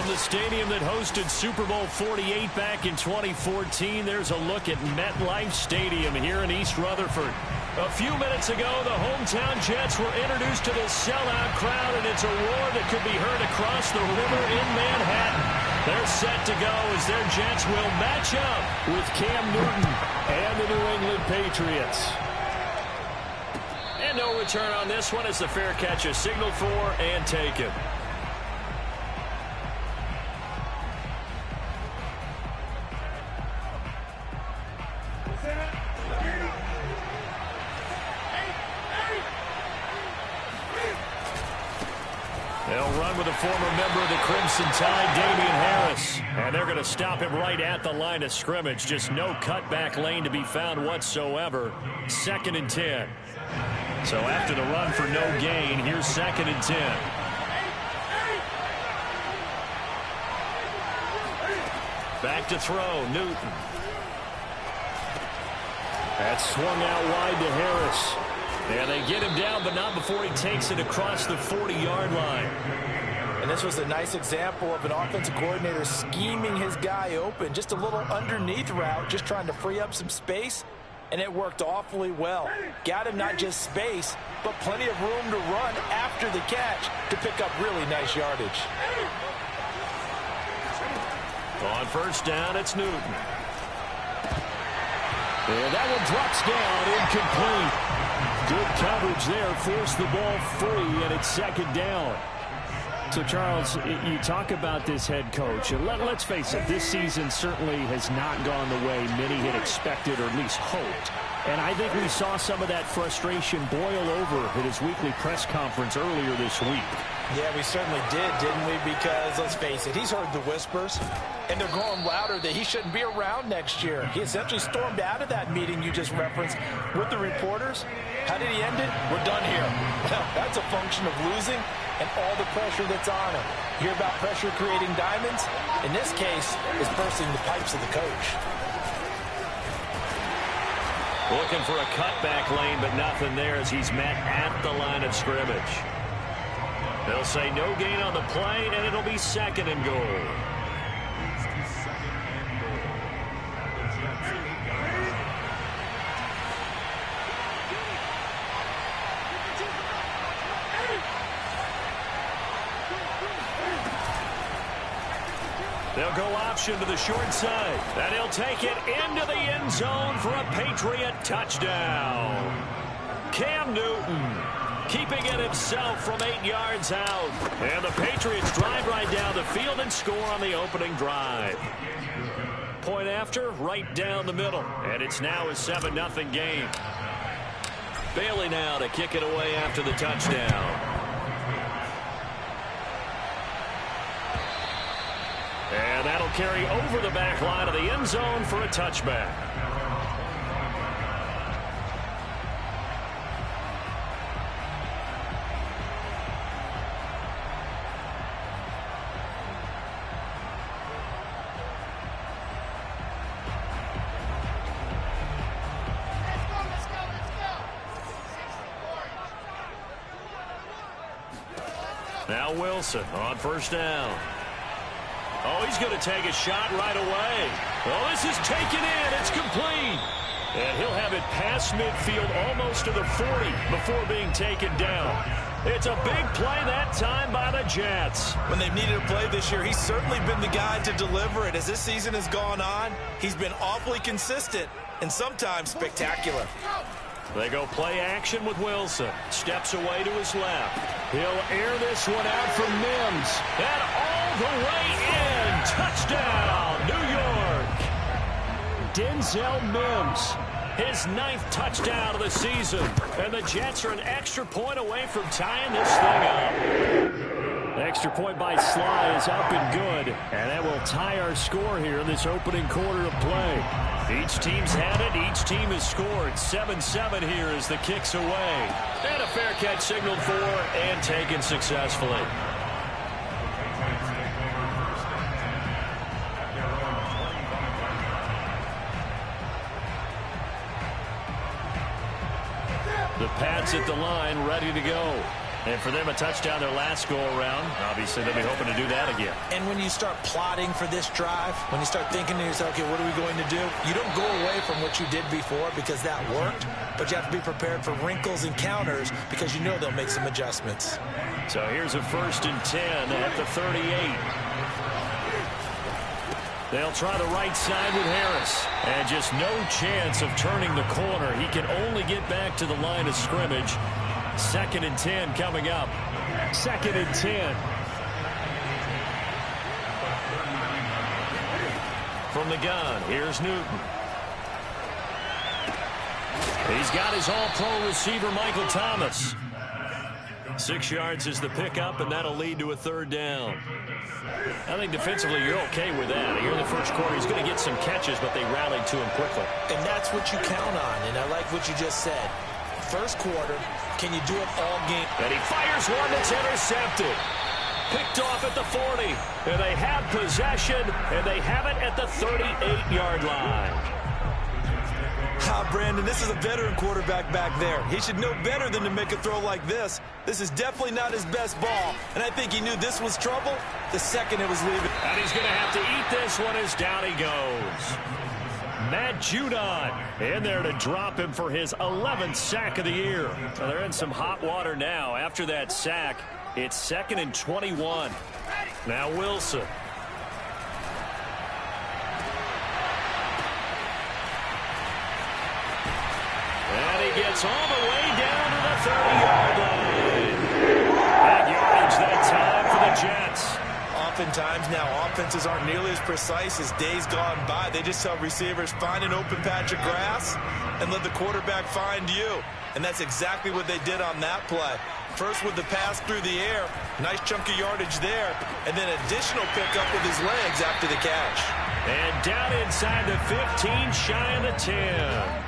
the stadium that hosted Super Bowl 48 back in 2014, there's a look at MetLife Stadium here in East Rutherford. A few minutes ago, the hometown Jets were introduced to this sellout crowd, and it's a roar that could be heard across the river in Manhattan. They're set to go as their Jets will match up with Cam Newton and the New England Patriots. And no return on this one as the fair catch is signaled for and taken. They'll run with a former member of the Crimson Tide, Damian Harris. And they're going to stop him right at the line of scrimmage. Just no cutback lane to be found whatsoever. 2nd and 10. So after the run for no gain, here's 2nd and 10. Back to throw, Newton. That's swung out wide to Harris. And they get him down, but not before he takes it across the 40-yard line. And this was a nice example of an offensive coordinator scheming his guy open. Just a little underneath route, just trying to free up some space. And it worked awfully well. Got him not just space, but plenty of room to run after the catch to pick up really nice yardage. On first down, it's Newton. And that one drops down, incomplete. Good coverage there, forced the ball free, and it's 2nd down. So, Charles, you talk about this head coach, and let's face it, this season certainly has not gone the way many had expected or at least hoped. And I think we saw some of that frustration boil over at his weekly press conference earlier this week. Yeah, we certainly did, didn't we? Because, let's face it, he's heard the whispers, and they're growing louder that he shouldn't be around next year. He essentially stormed out of that meeting you just referenced with the reporters. How did he end it? We're done here. Well, that's a function of losing and all the pressure that's on him. Hear about pressure creating diamonds? In this case, it's bursting the pipes of the coach. Looking for a cutback lane, but nothing there as he's met at the line of scrimmage. They'll say no gain on the play, and it'll be 2nd and goal. They'll go option to the short side. And he'll take it into the end zone for a Patriot touchdown. Cam Newton keeping it himself from 8 yards out. And the Patriots drive right down the field and score on the opening drive. Point after, right down the middle. And it's now a 7-0 game. Bailey now to kick it away after the touchdown. And that'll carry over the back line of the end zone for a touchback. Now Wilson on first down. Oh, he's going to take a shot right away. Oh, this is taken in. It's complete. And he'll have it past midfield almost to the 40 before being taken down. It's a big play that time by the Jets. When they've needed a play this year, he's certainly been the guy to deliver it. As this season has gone on, he's been awfully consistent and sometimes spectacular. They go play action with Wilson. Steps away to his left. He'll air this one out from Mims. And all the way in. Touchdown, New York. Denzel Mims. His 9th touchdown of the season. And the Jets are an extra point away from tying this thing up. The extra point by Sly is up and good. And that will tie our score here in this opening quarter of play. Each team's had it. Each team has scored. 7-7 here as the kick's away. And a fair catch signaled for and taken successfully. The Pats at the line, ready to go. And for them, a touchdown their last go-around. Obviously, they'll be hoping to do that again. And when you start plotting for this drive, when you start thinking to yourself, okay, what are we going to do? You don't go away from what you did before because that worked, but you have to be prepared for wrinkles and counters because you know they'll make some adjustments. So here's a 1st and 10 at the 38. They'll try the right side with Harris. And just no chance of turning the corner. He can only get back to the line of scrimmage. 2nd and 10 coming up. 2nd and 10. From the gun, here's Newton. He's got his all-pro receiver, Michael Thomas. 6 yards is the pickup, and that'll lead to a 3rd down. I think defensively you're okay with that. Here in the first quarter, he's going to get some catches, but they rallied to him quickly. And that's what you count on, and I like what you just said. First quarter, can you do it all game? And he fires one that's intercepted. Picked off at the 40. And they have possession, and they have it at the 38-yard line. Brandon, this is a veteran quarterback back there. He should know better than to make a throw like this. This is definitely not his best ball, and I think he knew this was trouble the second it was leaving. And he's going to have to eat this one as down he goes. Matt Judon in there to drop him for his 11th sack of the year. Well, they're in some hot water now. After that sack, it's 2nd and 21. Now Wilson. And he gets all the way down to the 30-yard line. Big yardage that time for the Jets. Oftentimes now offenses aren't nearly as precise as days gone by. They just tell receivers, find an open patch of grass and let the quarterback find you. And that's exactly what they did on that play. First with the pass through the air, nice chunk of yardage there, and then additional pickup with his legs after the catch. And down inside the 15, shy of the 10.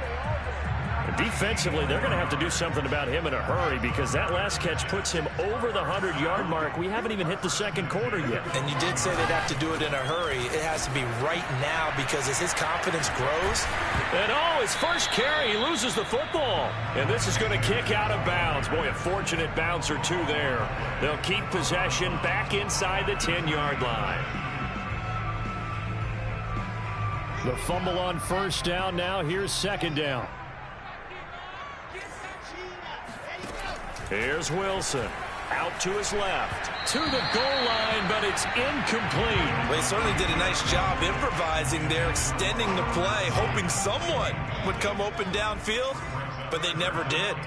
Defensively, they're going to have to do something about him in a hurry because that last catch puts him over the 100-yard mark. We haven't even hit the second quarter yet. And you did say they'd have to do it in a hurry. It has to be right now because as his confidence grows. And his first carry, he loses the football. And this is going to kick out of bounds. Boy, a fortunate bounce or two there. They'll keep possession back inside the 10-yard line. The fumble on 1st down now. Here's 2nd down. Here's Wilson. Out to his left. To the goal line, but it's incomplete. Well, they certainly did a nice job improvising there, extending the play, hoping someone would come open downfield, but they never did.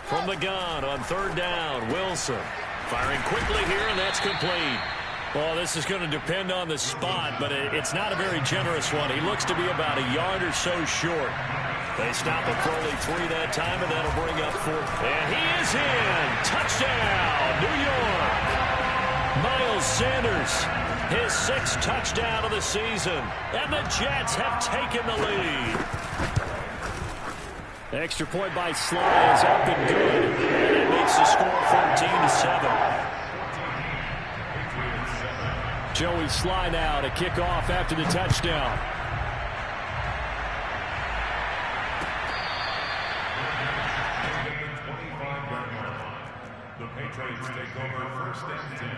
From the gun on 3rd down, Wilson. Firing quickly here, and that's complete. Well, this is going to depend on the spot, but it's not a very generous one. He looks to be about a yard or so short. They stop it for only 3 that time, and that'll bring up 4. And he is in. Touchdown, New York. Miles Sanders, his 6th touchdown of the season. And the Jets have taken the lead. Extra point by Sly is up and good. And it makes the score 14-7. Joey Sly now to kick off after the touchdown. The Patriots take over 1st and 10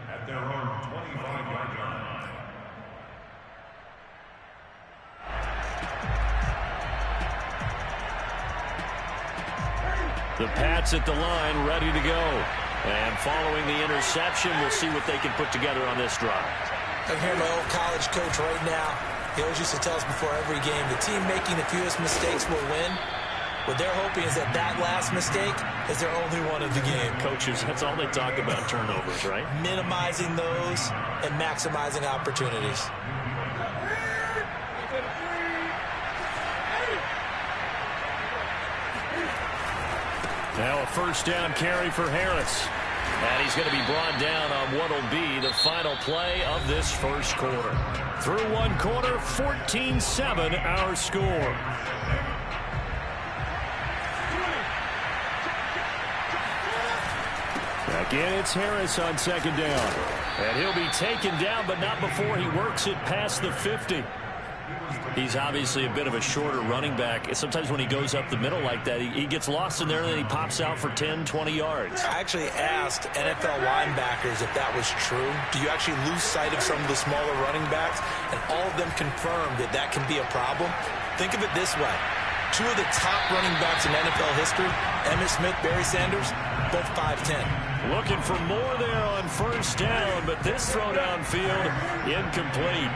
at their own 25-yard line. The Pats at the line, ready to go. And following the interception, we'll see what they can put together on this drive. I'm hearing my old college coach right now. He always used to tell us before every game, the team making the fewest mistakes will win. What they're hoping is that last mistake is their only one of the game. Coaches, that's all they talk about, turnovers, right? Minimizing those and maximizing opportunities. Now a 1st down carry for Harris. And he's going to be brought down on what will be the final play of this first quarter. Through 1 quarter, 14-7 our score. Again, it's Harris on 2nd down. And he'll be taken down, but not before he works it past the 50. He's obviously a bit of a shorter running back. Sometimes when he goes up the middle like that, he gets lost in there, and then he pops out for 10, 20 yards. I actually asked NFL linebackers if that was true. Do you actually lose sight of some of the smaller running backs? And all of them confirmed that that can be a problem. Think of it this way. Two of the top running backs in NFL history, Emmitt Smith, Barry Sanders, both 5'10". Looking for more there on first down, but this throw downfield incomplete.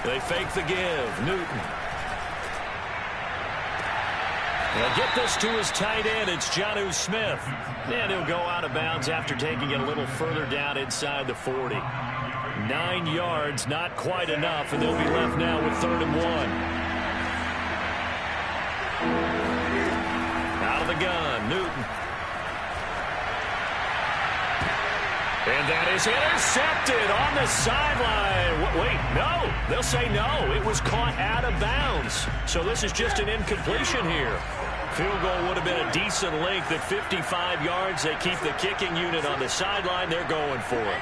They fake the give. Newton. They'll get this to his tight end. It's Jonnu Smith. And he'll go out of bounds after taking it a little further down inside the 40. 9 yards, not quite enough, and they'll be left now with 3rd and 1. Out of the gun, Newton. And that is intercepted on the sideline. Wait, no. They'll say no. It was caught out of bounds. So this is just an incompletion here. Field goal would have been a decent length at 55 yards. They keep the kicking unit on the sideline. They're going for it.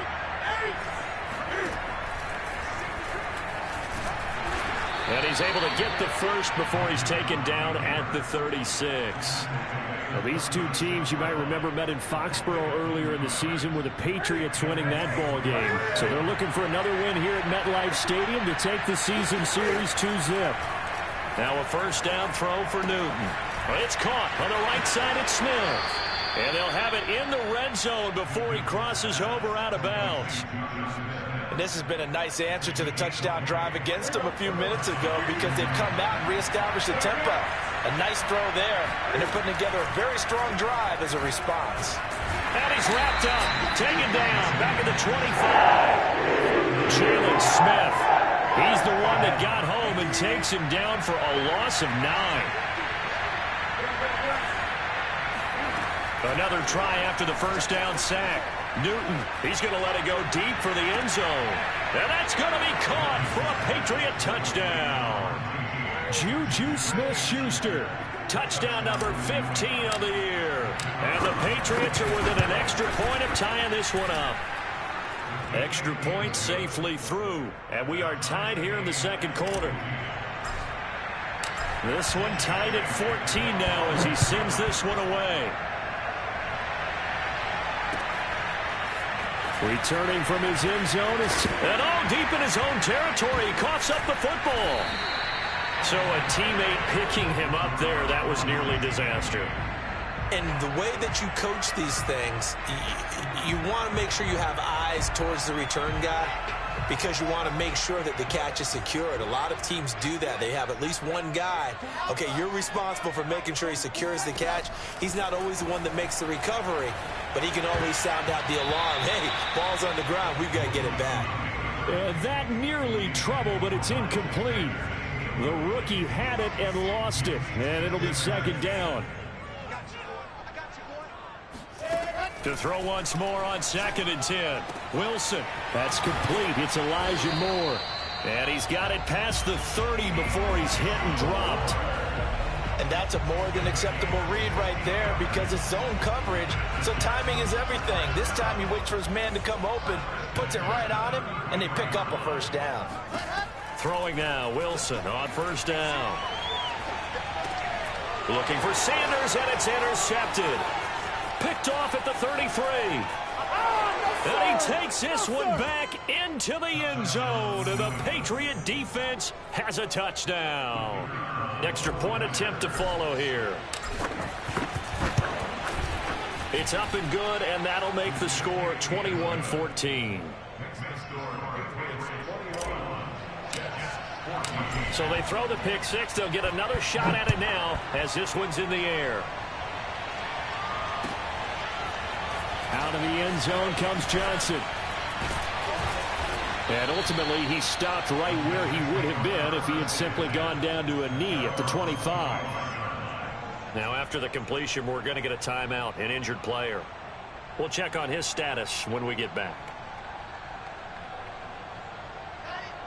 And he's able to get the first before he's taken down at the 36. Well, these two teams, you might remember, met in Foxborough earlier in the season with the Patriots winning that ball game. So they're looking for another win here at MetLife Stadium to take the season series 2-zip. Now a first down throw for Newton. It's caught on the right side at Smith. And they'll have it in the red zone before he crosses over out of bounds. And this has been a nice answer to the touchdown drive against them a few minutes ago because they've come out and reestablished the tempo. A nice throw there, and they're putting together a very strong drive as a response. And he's wrapped up, taken down, back at the 25. Jalen Smith, he's the one that got home and takes him down for a loss of 9. Another try after the first down sack. Newton, he's going to let it go deep for the end zone. And that's going to be caught for a Patriot touchdown. Juju Smith-Schuster. Touchdown number 15 of the year. And the Patriots are within an extra point of tying this one up. Extra point safely through. And we are tied here in the second quarter. This one tied at 14 now as he sends this one away. Returning from his end zone is... And deep in his own territory, he coughs up the football. So a teammate picking him up there, that was nearly disaster. And the way that you coach these things, you want to make sure you have eyes towards the return guy because you want to make sure that the catch is secured. A lot of teams do that. They have at least one guy. Okay, you're responsible for making sure he secures the catch. He's not always the one that makes the recovery, but he can always sound out the alarm. Hey, ball's on the ground. We've got to get it back. That nearly trouble, but it's incomplete. The rookie had it and lost it, and it'll be second down. To throw once more on 2nd and 10. Wilson. That's complete. It's Elijah Moore. And he's got it past the 30 before he's hit and dropped. And that's a more than acceptable read right there because it's zone coverage, so timing is everything. This time he waits for his man to come open, puts it right on him, and they pick up a first down. Throwing now, Wilson on first down. Looking for Sanders, and it's intercepted. Picked off at the 33. And he takes this one back into the end zone, and the Patriot defense has a touchdown. Extra point attempt to follow here. It's up and good, and that'll make the score 21-14. So they throw the pick six. They'll get another shot at it now as this one's in the air. Out of the end zone comes Johnson. And ultimately, he stopped right where he would have been if he had simply gone down to a knee at the 25. Now, after the completion, we're going to get a timeout, an injured player. We'll check on his status when we get back.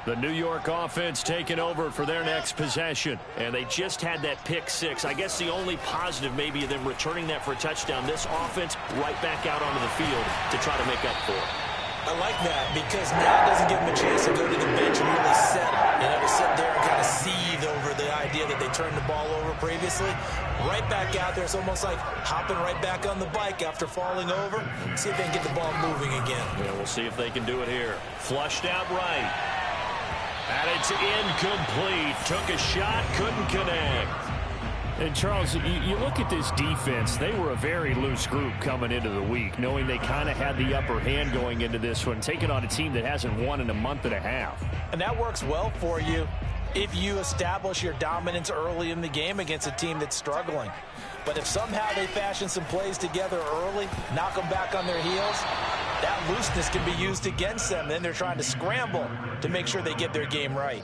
The New York offense taking over for their next possession. And they just had that pick six. I guess the only positive maybe them returning that for a touchdown. This offense right back out onto the field to try to make up for it. I like that because now it doesn't give them a chance to go to the bench and really settle. To sit there and kind of seethe over the idea that they turned the ball over previously. Right back out there. It's almost like hopping right back on the bike after falling over. See if they can get the ball moving again. Yeah, we'll see if they can do it here. Flushed out right. And it's incomplete. Took a shot, couldn't connect. And, Charles, you look at this defense, they were a very loose group coming into the week, knowing they kind of had the upper hand going into this one, taking on a team that hasn't won in a month and a half. And that works well for you if you establish your dominance early in the game against a team that's struggling. But if somehow they fashion some plays together early, knock them back on their heels, that looseness can be used against them. Then they're trying to scramble to make sure they get their game right.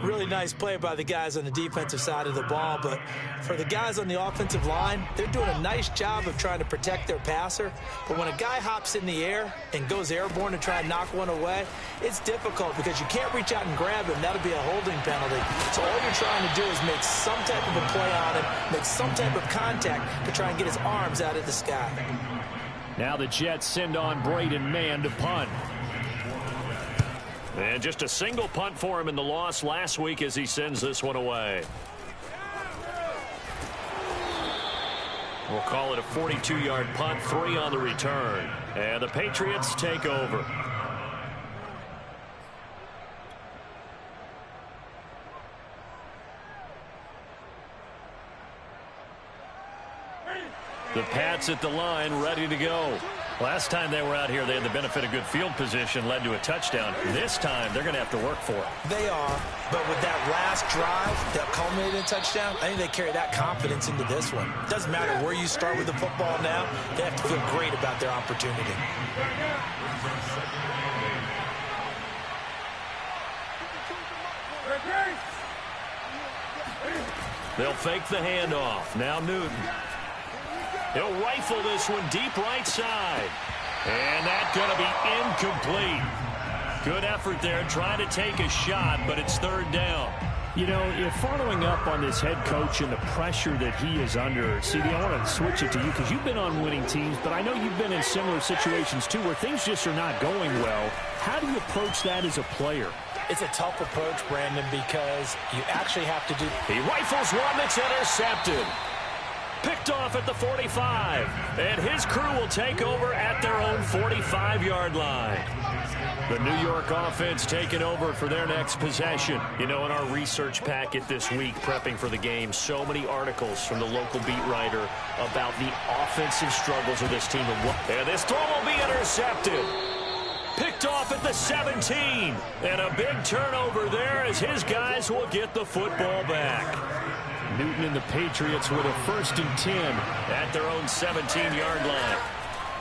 Really nice play by the guys on the defensive side of the ball, but for the guys on the offensive line, they're doing a nice job of trying to protect their passer. But when a guy hops in the air and goes airborne to try and knock one away, it's difficult because you can't reach out and grab him. That'll be a holding penalty. So all you're trying to do is make some type of a play on him, make some type of contact to try and get his arms out of the sky. Now the Jets send on Braden Mann to punt. And just a single punt for him in the loss last week as he sends this one away. We'll call it a 42-yard punt, 3 on the return. And the Patriots take over. The Pats at the line, ready to go. Last time they were out here, they had the benefit of good field position, led to a touchdown. This time, they're going to have to work for it. They are, but with that last drive that culminated in a touchdown, I think they carry that confidence into this one. It doesn't matter where you start with the football now. They have to feel great about their opportunity. They'll fake the handoff. Now Newton. He'll rifle this one deep right side. And that's going to be incomplete. Good effort there trying to take a shot, but it's third down. You know, if following up on this head coach and the pressure that he is under, CD, I want to switch it to you because you've been on winning teams, but I know you've been in similar situations too where things just are not going well. How do you approach that as a player? It's a tough approach, Brandon, because you actually have to do... He rifles one that's intercepted. Picked off at the 45. And his crew will take over at their own 45-yard line. The New York offense taking over for their next possession. You know, in our research packet this week, prepping for the game, so many articles from the local beat writer about the offensive struggles of this team. And this throw will be intercepted. Picked off at the 17. And a big turnover there as his guys will get the football back. Newton and the Patriots with a 1st and 10 at their own 17-yard line.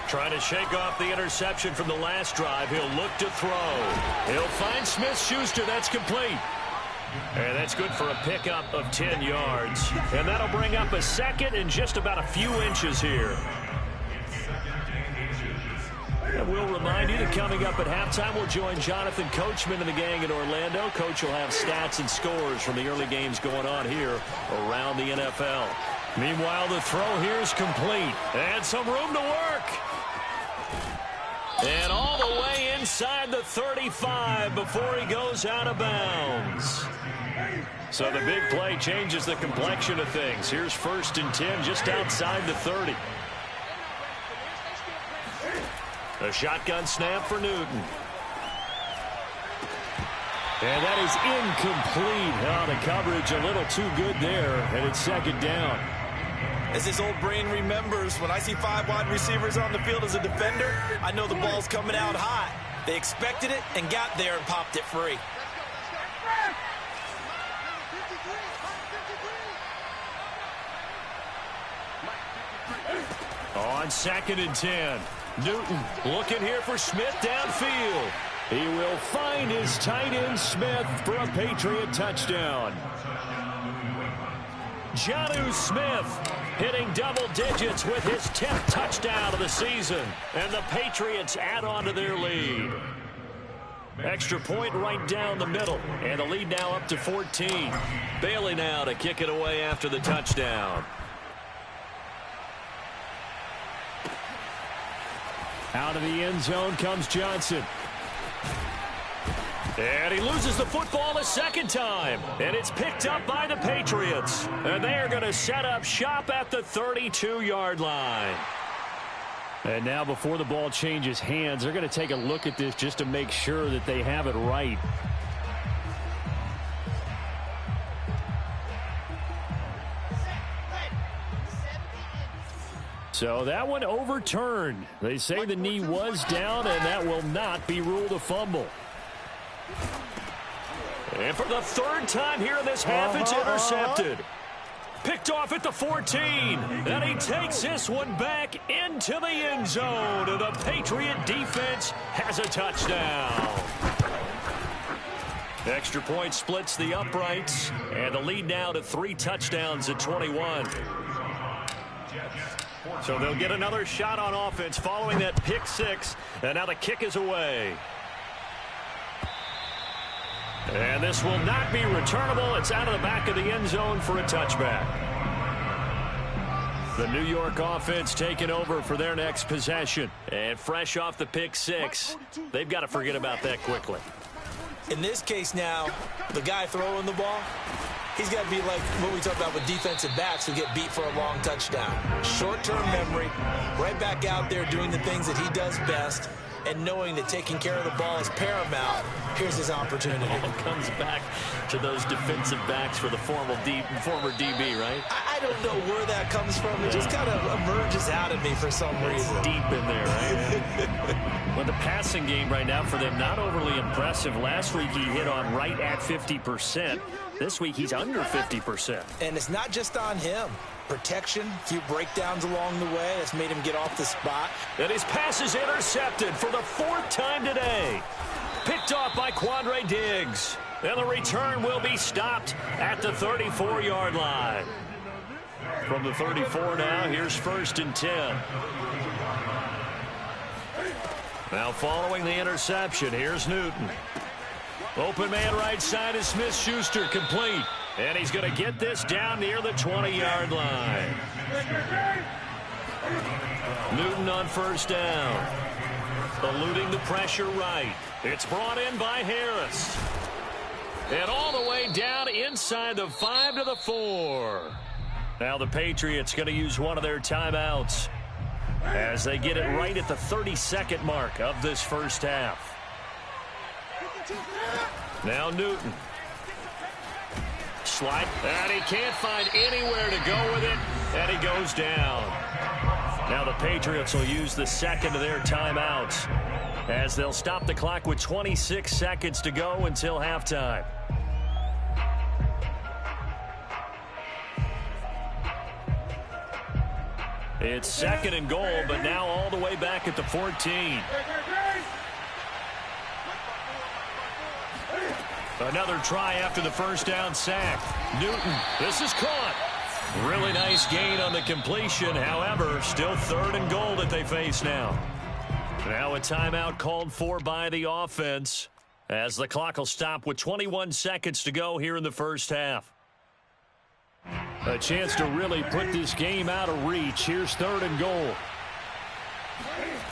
Trying to shake off the interception from the last drive. He'll look to throw. He'll find Smith-Schuster. That's complete. And that's good for a pickup of 10 yards. And that'll bring up a second and just about a few inches here. And we'll remind you that coming up at halftime, we'll join Jonathan Coachman and the gang in Orlando. Coach will have stats and scores from the early games going on here around the NFL. Meanwhile, the throw here is complete. And some room to work. And all the way inside the 35 before he goes out of bounds. So the big play changes the complexion of things. Here's 1st and 10 just outside the 30. A shotgun snap for Newton. And that is incomplete. Oh, the coverage a little too good there, and it's 2nd down. As his old brain remembers, when I see 5 wide receivers on the field as a defender, I know the ball's coming out hot. They expected it and got there and popped it free. On 2nd and 10. Newton looking here for Smith downfield. He will find his tight end Smith for a Patriot touchdown. Jonnu Smith hitting double digits with his 10th touchdown of the season. And the Patriots add on to their lead. Extra point right down the middle. And the lead now up to 14. Bailey now to kick it away after the touchdown. Out of the end zone comes Johnson. And he loses the football a second time. And it's picked up by the Patriots. And they are going to set up shop at the 32-yard line. And now before the ball changes hands, they're going to take a look at this just to make sure that they have it right. So that one overturned. They say the knee was down, and that will not be ruled a fumble. And for the third time here in this half, it's intercepted. Picked off at the 14. And he takes this one back into the end zone. And the Patriot defense has a touchdown. Extra point splits the uprights. And the lead now to 3 touchdowns at 21. So they'll get another shot on offense following that pick 6. And now the kick is away. And this will not be returnable. It's out of the back of the end zone for a touchback. The New York offense taking over for their next possession. And fresh off the pick 6, they've got to forget about that quickly. In this case now, the guy throwing the ball, he's got to be like what we talk about with defensive backs who get beat for a long touchdown. Short-term memory, right back out there doing the things that he does best, and knowing that taking care of the ball is paramount. Here's his opportunity. It all comes back to those defensive backs for the former DB, right? I don't know where that comes from. It just kind of emerges out of me for some reason. Deep in there, right? Well, the passing game right now for them, not overly impressive. Last week he hit on right at 50%. This week he's under 50%. And it's not just on him. Protection, a few breakdowns along the way. That's made him get off the spot. And his pass is intercepted for the 4th time today. Picked off by Quandre Diggs. And the return will be stopped at the 34-yard line. From the 34 now, here's 1st and 10. Now following the interception, here's Newton. Open man right side is Smith-Schuster, complete. And he's going to get this down near the 20-yard line. Newton on 1st down. Eluding the pressure right. It's brought in by Harris. And all the way down inside the 5 to the 4. Now the Patriots going to use one of their timeouts as they get it right at the 32nd mark of this first half. Now Newton. Slide, and he can't find anywhere to go with it, and he goes down. Now the Patriots will use the second of their timeouts as they'll stop the clock with 26 seconds to go until halftime. It's 2nd and goal, but now all the way back at the 14. Another try after the 1st down sack. Newton, this is caught. Really nice gain on the completion. However, still 3rd and goal that they face now. Now a timeout called for by the offense as the clock will stop with 21 seconds to go here in the first half. A chance to really put this game out of reach. Here's 3rd and goal.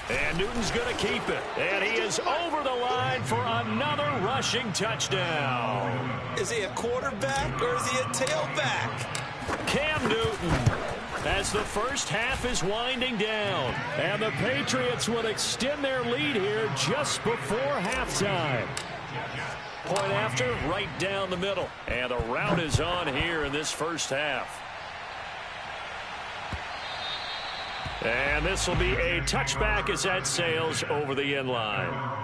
And Newton's going to keep it. And he is over the line for another rushing touchdown. Is he a quarterback or is he a tailback? Cam Newton, as the first half is winding down. And the Patriots will extend their lead here just before halftime. Point after, right down the middle. And the route is on here in this first half. And this will be a touchback as that sails over the end line.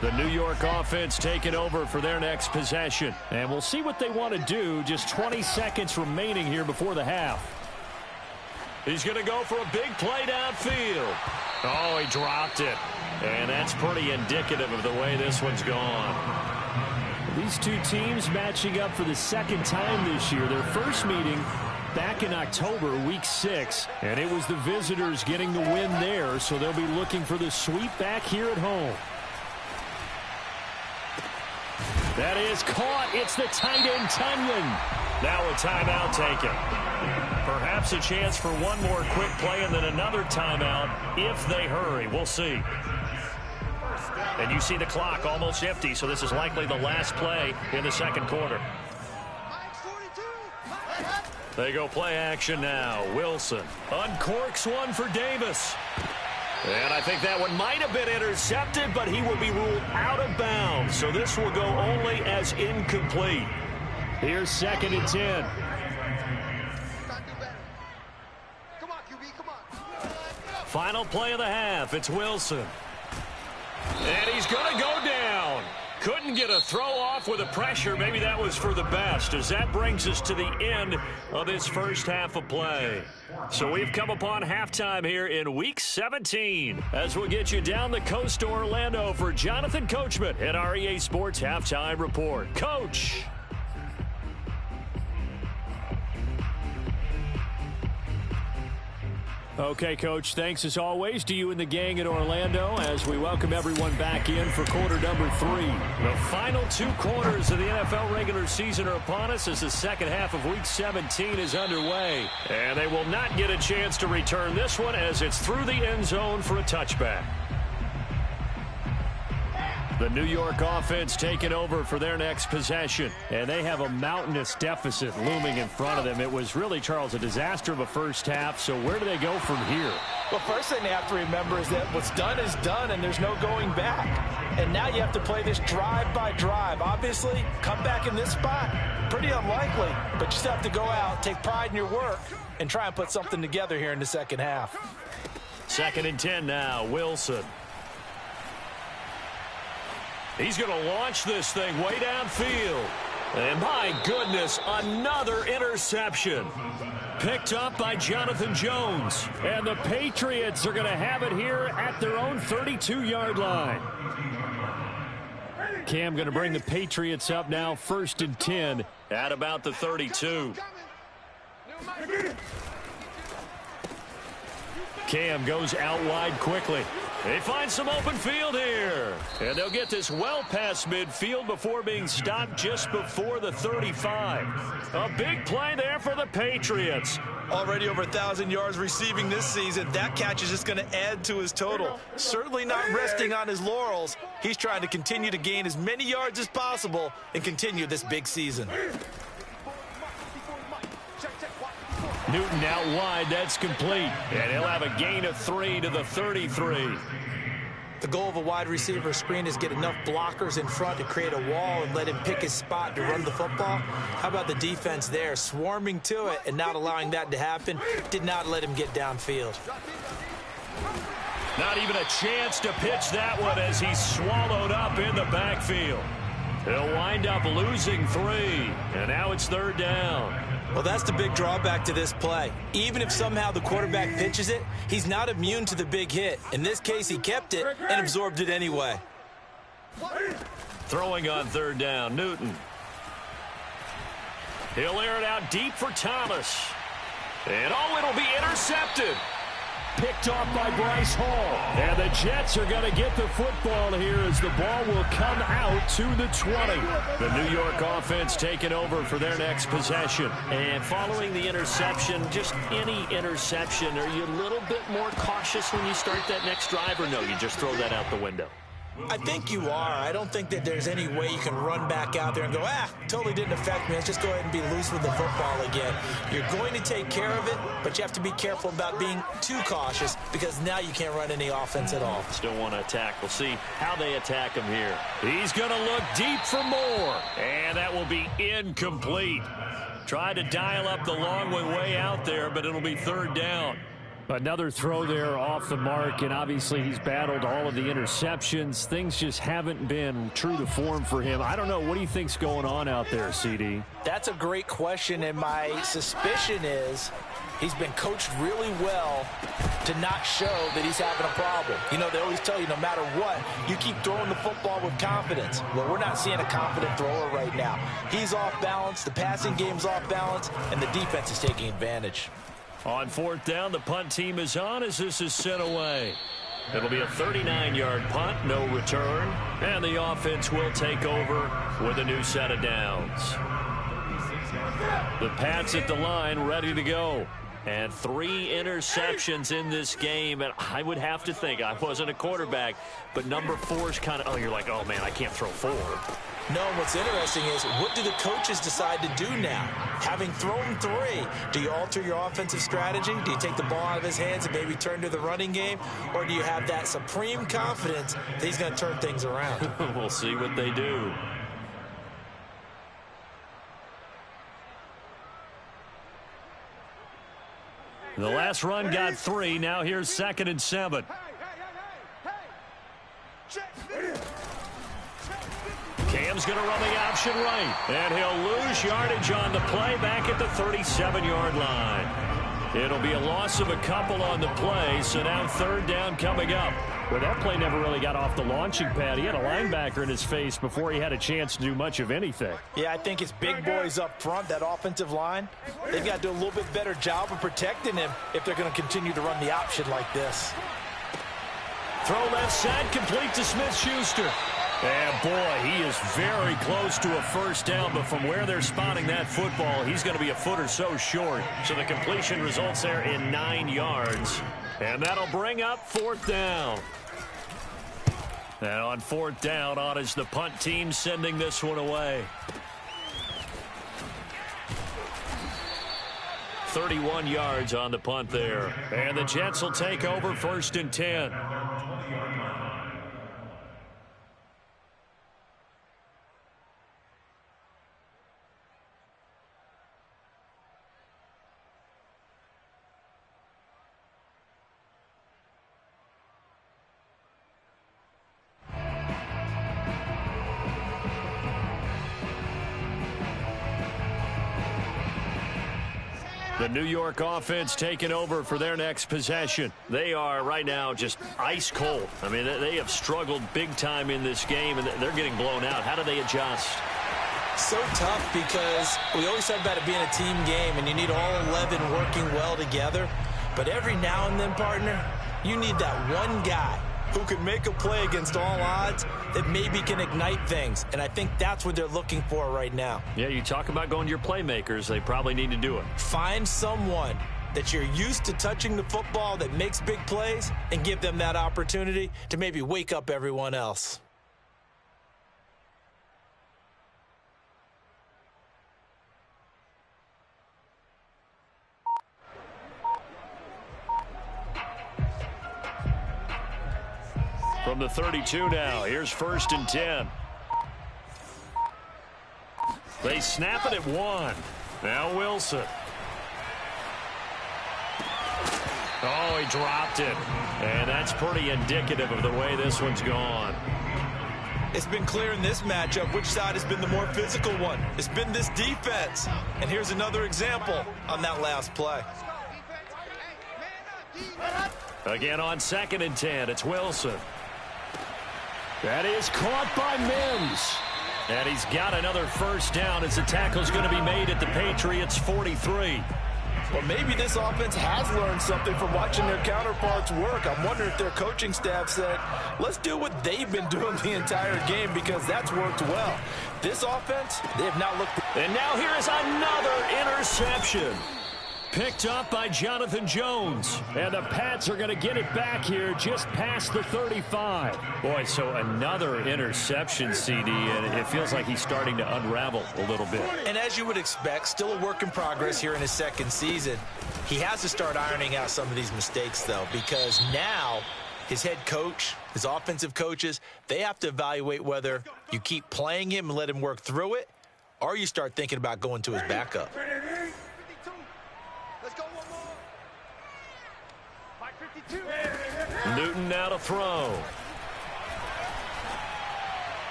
The New York offense taking over for their next possession. And we'll see what they want to do. Just 20 seconds remaining here before the half. He's going to go for a big play downfield. Oh, he dropped it. And that's pretty indicative of the way this one's gone. These two teams matching up for the 2nd time this year. Their first meeting back in October, week 6, and it was the visitors getting the win there, so they'll be looking for the sweep back here at home. That is caught. It's the tight end, Tunyon. Now a timeout taken. Perhaps a chance for one more quick play and then another timeout if they hurry. We'll see. And you see the clock almost empty, so this is likely the last play in the second quarter. They go play action now. Wilson uncorks one for Davis. And I think that one might have been intercepted, but he will be ruled out of bounds. So this will go only as incomplete. Here's 2nd and 10. Final play of the half. It's Wilson. And he's going to go down. Couldn't get a throw off with the pressure. Maybe that was for the best, as that brings us to the end of this first half of play. So we've come upon halftime here in Week 17 as we'll get you down the coast to Orlando for Jonathan Coachman at our EA Sports Halftime Report. Coach. Okay, Coach, thanks as always to you and the gang in Orlando as we welcome everyone back in for quarter number 3. The final 2 quarters of the NFL regular season are upon us as the second half of Week 17 is underway. And they will not get a chance to return this one as it's through the end zone for a touchback. The New York offense taking over for their next possession. And they have a mountainous deficit looming in front of them. It was really, Charles, a disaster of a first half. So where do they go from here? Well, first thing they have to remember is that what's done is done, and there's no going back. And now you have to play this drive by drive. Obviously, come back in this spot, pretty unlikely. But you still have to go out, take pride in your work, and try and put something together here in the second half. 2nd and 10 now, Wilson. He's going to launch this thing way downfield. And my goodness, another interception. Picked up by Jonathan Jones. And the Patriots are going to have it here at their own 32-yard line. Cam going to bring the Patriots up now, 1st and 10 at about the 32. Cam goes out wide quickly. They find some open field here. And they'll get this well past midfield before being stopped just before the 35. A big play there for the Patriots. Already over 1,000 yards receiving this season. That catch is just going to add to his total. Certainly not resting on his laurels. He's trying to continue to gain as many yards as possible and continue this big season. Newton out wide, that's complete. And he'll have a gain of 3 to the 33. The goal of a wide receiver screen is get enough blockers in front to create a wall and let him pick his spot to run the football. How about the defense there, swarming to it and not allowing that to happen? Did not let him get downfield. Not even a chance to pitch that one as he's swallowed up in the backfield. He'll wind up losing 3, and now it's 3rd down. Well, that's the big drawback to this play. Even if somehow the quarterback pitches it, he's not immune to the big hit. In this case, he kept it and absorbed it anyway. Throwing on 3rd down, Newton. He'll air it out deep for Thomas. And oh, it'll be intercepted. Picked off by Bryce Hall. And the Jets are going to get the football here as the ball will come out to the 20. The New York offense taking over for their next possession. And following the interception, just any interception, are you a little bit more cautious when you start that next drive, or no, you just throw that out the window? I think you are. I don't think that there's any way you can run back out there and go, totally didn't affect me. Let's just go ahead and be loose with the football again. You're going to take care of it, but you have to be careful about being too cautious because now you can't run any offense at all. Still want to attack. We'll see how they attack him here. He's going to look deep for more, and that will be incomplete. Tried to dial up the long way out there, but it'll be 3rd down. Another throw there off the mark, and obviously he's battled all of the interceptions. Things just haven't been true to form for him. I don't know. What do you think's going on out there, CD? That's a great question, and my suspicion is he's been coached really well to not show that he's having a problem. You know, they always tell you no matter what, you keep throwing the football with confidence. Well, we're not seeing a confident thrower right now. He's off balance, the passing game's off balance, and the defense is taking advantage. On fourth down, the punt team is on as this is sent away. It'll be a 39-yard punt, no return, and the offense will take over with a new set of downs. The Pats at the line, ready to go. And 3 interceptions in this game, and I would have to think, I wasn't a quarterback, but number 4 is kind of, oh, you're like, oh, man, I can't throw 4. No, what's interesting is, what do the coaches decide to do now? Having thrown 3, do you alter your offensive strategy? Do you take the ball out of his hands and maybe turn to the running game? Or do you have that supreme confidence that he's going to turn things around? We'll see what they do. The last run got 3. Now here's 2nd and 7. Cam's going to run the option right. And he'll lose yardage on the play back at the 37-yard line. It'll be a loss of a couple on the play, so now 3rd down coming up. Well, that play never really got off the launching pad. He had a linebacker in his face before he had a chance to do much of anything. Yeah, I think it's big boys up front, that offensive line. They've got to do a little bit better job of protecting him if they're going to continue to run the option like this. Throw left side, complete to Smith-Schuster. And, boy, he is very close to a first down, but from where they're spotting that football, he's going to be a foot or so short. So the completion results there in 9 yards. And that'll bring up 4th down. And on 4th down, on is the punt team sending this one away. 31 yards on the punt there. And the Jets will take over 1st and 10. The New York offense taking over for their next possession. They are right now just ice cold. I mean, they have struggled big time in this game, and they're getting blown out. How do they adjust? So tough because we always talk about it being a team game, and you need all 11 working well together. But every now and then, partner, you need that one guy who can make a play against all odds that maybe can ignite things. And I think that's what they're looking for right now. Yeah, you talk about going to your playmakers. They probably need to do it. Find someone that you're used to touching the football that makes big plays and give them that opportunity to maybe wake up everyone else. From the 32 now, here's 1st and 10. They snap it at 1. Now Wilson. Oh, he dropped it. And that's pretty indicative of the way this one's gone. It's been clear in this matchup which side has been the more physical one. It's been this defense. And here's another example on that last play. Again on 2nd and 10, it's Wilson. That is caught by Mims. And he's got another first down as the tackle's going to be made at the Patriots' 43. Well, maybe this offense has learned something from watching their counterparts work. I'm wondering if their coaching staff said, let's do what they've been doing the entire game because that's worked well. This offense, they have not looked. And now here is another interception. Picked up by Jonathan Jones. And the Pats are going to get it back here just past the 35. Boy, so another interception, CD, and it feels like he's starting to unravel a little bit. And as you would expect, still a work in progress here in his 2nd season. He has to start ironing out some of these mistakes, though, because now his head coach, his offensive coaches, they have to evaluate whether you keep playing him and let him work through it, or you start thinking about going to his backup. Newton now to throw.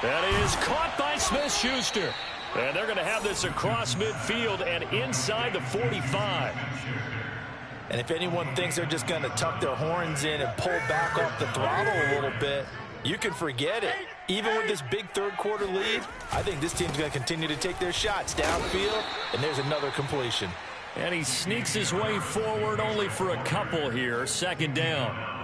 That is caught by Smith-Schuster. And they're going to have this across midfield and inside the 45. And if anyone thinks they're just going to tuck their horns in and pull back off the throttle a little bit, you can forget it. Even with this big third-quarter lead, I think this team's going to continue to take their shots downfield, and there's another completion. And he sneaks his way forward only for a couple here, second down.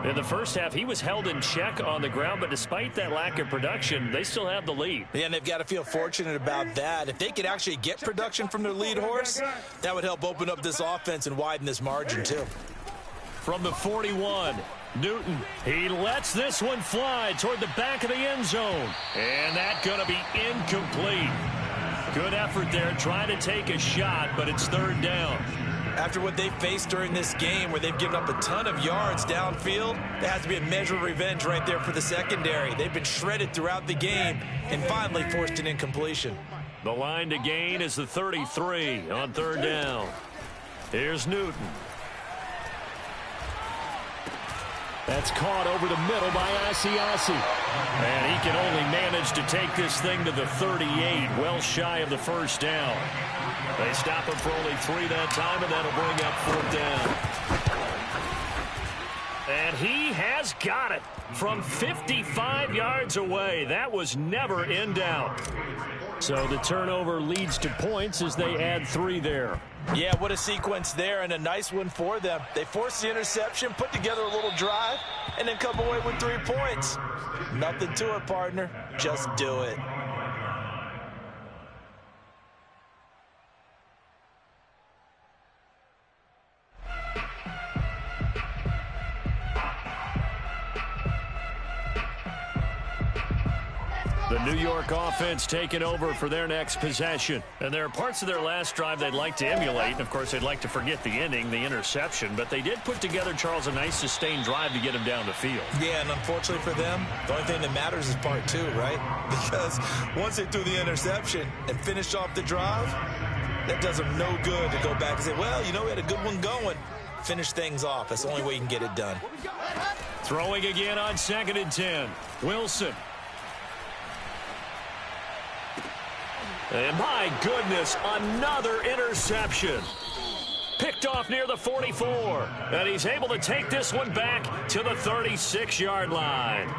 In the first half, he was held in check on the ground, but despite that lack of production, they still have the lead. Yeah, and they've got to feel fortunate about that. If they could actually get production from their lead horse, that would help open up this offense and widen this margin too. From the 41, Newton, he lets this one fly toward the back of the end zone. And that's going to be incomplete. Good effort there, trying to take a shot, but it's third down. After what they faced during this game where they've given up a ton of yards downfield, there has to be a measure of revenge right there for the secondary. They've been shredded throughout the game and finally forced an incompletion. The line to gain is the 33 on third down. Here's Newton. That's caught over the middle by Asiasi. And he can only manage to take this thing to the 38, well shy of the first down. They stop him for only 3 that time, and that'll bring up fourth down. And he has got it from 55 yards away. That was never in doubt. So the turnover leads to points as they add 3 there. Yeah, what a sequence there, and a nice one for them. They forced the interception, put together a little drive, and then come away with 3 points. Nothing to it, partner. Just do it. The New York offense taking over for their next possession. And there are parts of their last drive they'd like to emulate. And, of course, they'd like to forget the ending, the interception. But they did put together, Charles, a nice sustained drive to get him down the field. Yeah, and unfortunately for them, the only thing that matters is part 2, right? Because once they threw the interception and finished off the drive, that does them no good to go back and say, well, you know, we had a good one going. Finish things off. That's the only way you can get it done. Throwing again on 2nd and 10. Wilson. And my goodness, another interception. Picked off near the 44. And he's able to take this one back to the 36-yard line.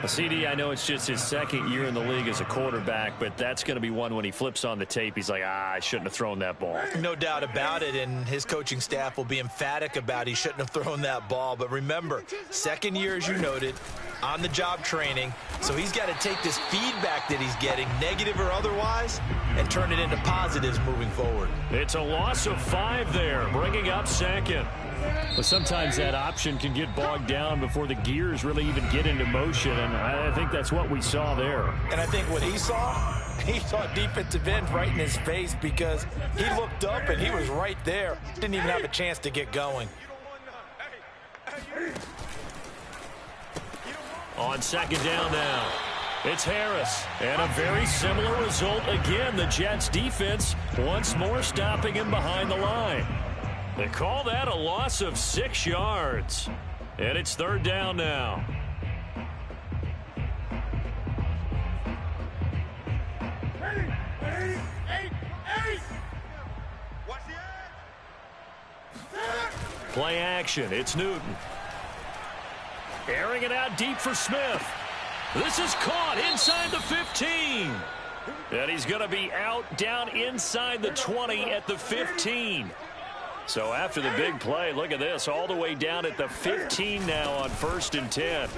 CD, I know it's just his second year in the league as a quarterback, but that's going to be one when he flips on the tape. He's like, I shouldn't have thrown that ball. No doubt about it, and his coaching staff will be emphatic about he shouldn't have thrown that ball. But remember, second year, as you noted, on-the-job training, so he's got to take this feedback that he's getting, negative or otherwise, and turn it into positives moving forward. It's a loss of 5 there, bringing up second. But sometimes that option can get bogged down before the gears really even get into motion, and I think that's what we saw there. And I think what he saw defensive end right in his face because he looked up and he was right there. Didn't even have a chance to get going. On 2nd down now, it's Harris. And a very similar result again. The Jets defense once more stopping him behind the line. They call that a loss of 6 yards. And it's 3rd down now. Play action. It's Newton. Airing it out deep for Smith. This is caught inside the 15. And he's going to be out down inside the 20 at the 15. So after the big play, look at this, all the way down at the 15 now on 1st and 10.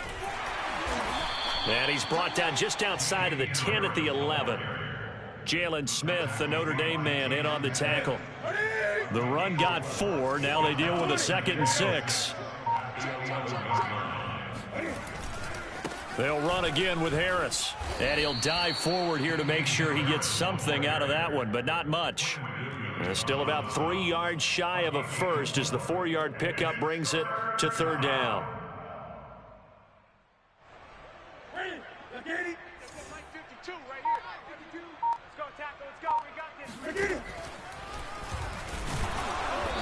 And he's brought down just outside of the 10 at the 11. Jalen Smith, the Notre Dame man, in on the tackle. The run got 4. Now they deal with a 2nd and 6. They'll run again with Harris. And he'll dive forward here to make sure he gets something out of that one, but not much. Still about 3 yards shy of a first as the 4-yard pickup brings it to 3rd down.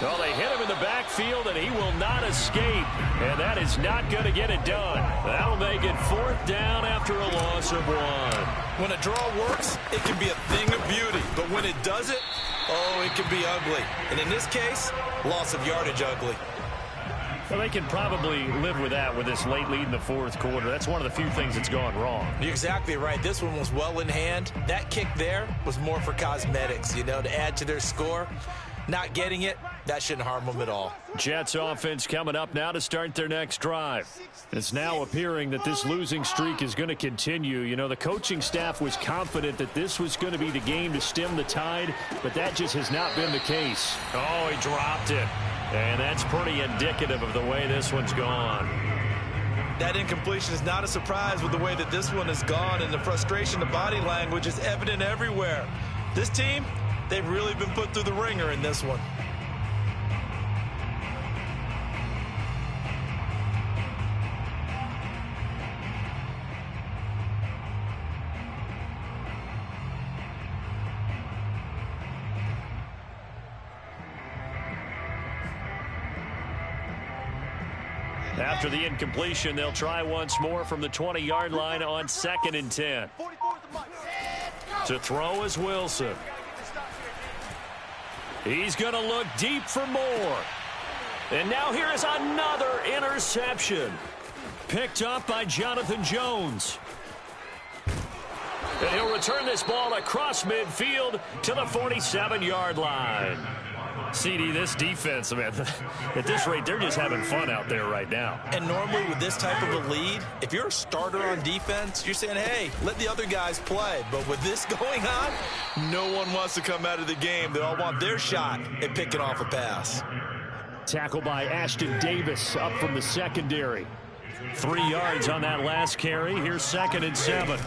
Well, they hit him in the backfield, and he will not escape. And that is not going to get it done. That'll make it 4th down after a loss of 1. When a draw works, it can be a thing of beauty. But when it doesn't, Oh, it can be ugly. And in this case, loss of yardage ugly. Well, they can probably live with that with this late lead in the fourth quarter. That's one of the few things that's gone wrong. You're exactly right. This one was well in hand. That kick there was more for cosmetics, to add to their score. Not getting it, that shouldn't harm them at all. Jets offense coming up now to start their next drive. It's now appearing that this losing streak is going to continue. The coaching staff was confident that this was going to be the game to stem the tide, but that just has not been the case. Oh, he dropped it. And that's pretty indicative of the way this one's gone. That incompletion is not a surprise with the way that this one has gone, and the frustration, the body language is evident everywhere. This team, they've really been put through the ringer in this one. After the incompletion, they'll try once more from the 20-yard line on 2nd and 10. To throw is Wilson. He's going to look deep for more. And now here is another interception. Picked up by Jonathan Jones. And he'll return this ball across midfield to the 47-yard line. CD, this defense, man, at this rate, they're just having fun out there right now. And normally with this type of a lead, if you're a starter on defense, you're saying, hey, let the other guys play. But with this going on, no one wants to come out of the game. They all want their shot at picking off a pass. Tackle by Ashton Davis up from the secondary. 3 yards on that last carry. Here's 2nd and 7.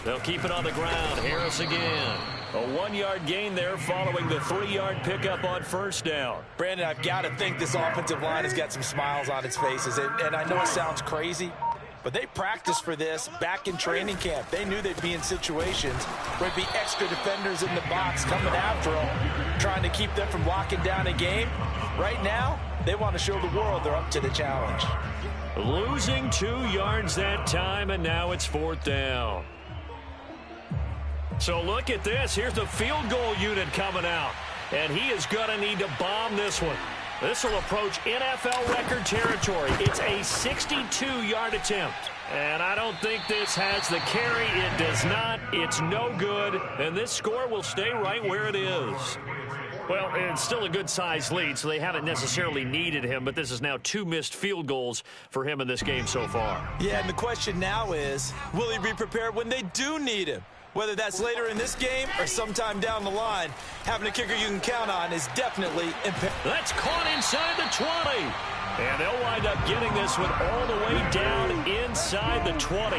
They'll keep it on the ground. Harris again. A 1-yard gain there following the 3-yard pickup on first down. Brandon, I've got to think this offensive line has got some smiles on its faces. And I know it sounds crazy, but they practiced for this back in training camp. They knew they'd be in situations where there'd be extra defenders in the box coming after them, trying to keep them from locking down a game. Right now, they want to show the world they're up to the challenge. Losing 2 yards that time, and now it's 4th down. So look at this. Here's the field goal unit coming out. And he is going to need to bomb this one. This will approach NFL record territory. It's a 62-yard attempt. And I don't think this has the carry. It does not. It's no good. And this score will stay right where it is. Well, it's still a good-sized lead, so they haven't necessarily needed him, but this is now 2 missed field goals for him in this game so far. Yeah, and the question now is, will he be prepared when they do need him? Whether that's later in this game or sometime down the line, having a kicker you can count on is definitely imperative. That's caught inside the 20. And they'll wind up getting this one all the way down inside the 20.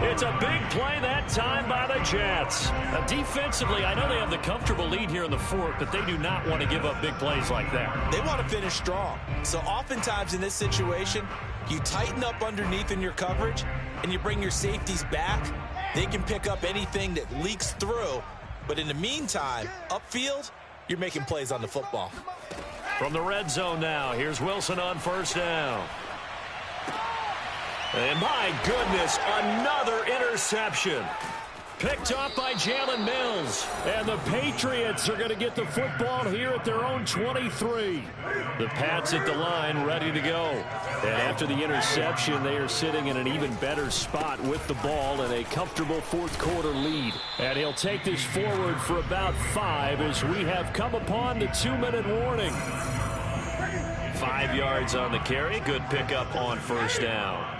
It's a big play that time by the Jets. Now, defensively, I know they have the comfortable lead here in the 4th, but they do not want to give up big plays like that. They want to finish strong. So oftentimes in this situation, you tighten up underneath in your coverage, and you bring your safeties back. They can pick up anything that leaks through. But in the meantime, upfield, you're making plays on the football. From the red zone now, here's Wilson on first down. And my goodness, another interception. Picked up by Jalen Mills. And the Patriots are going to get the football here at their own 23. The Pats at the line ready to go. And after the interception, they are sitting in an even better spot with the ball and a comfortable 4th quarter lead. And he'll take this forward for about 5 as we have come upon the 2-minute warning. 5 yards on the carry. Good pickup on first down.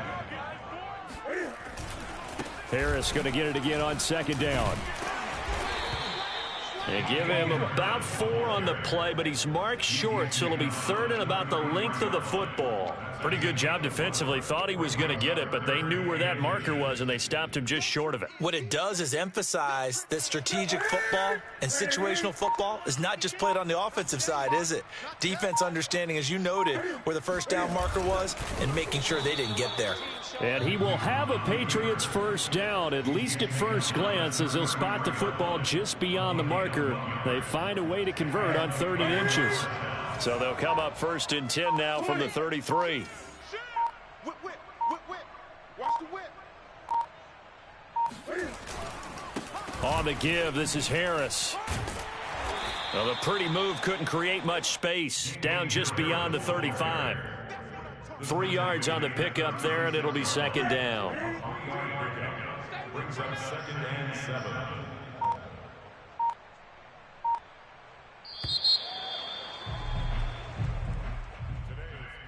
Harris going to get it again on 2nd down. They give him about 4 on the play, but he's marked short, so it'll be 3rd and about the length of the football. Pretty good job defensively. Thought he was going to get it, but they knew where that marker was, and they stopped him just short of it. What it does is emphasize that strategic football and situational football is not just played on the offensive side, is it? Defense understanding, as you noted, where the first down marker was and making sure they didn't get there. And he will have a Patriots first down, at least at first glance, as he'll spot the football just beyond the marker. They find a way to convert on 30 inches. So they'll come up 1st and 10 now from the 33. On the give, this is Harris. Well, the pretty move couldn't create much space. Down just beyond the 35. 3 yards on the pickup there, and it'll be second down. Brings up second and 7.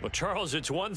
Well, Charles, it's one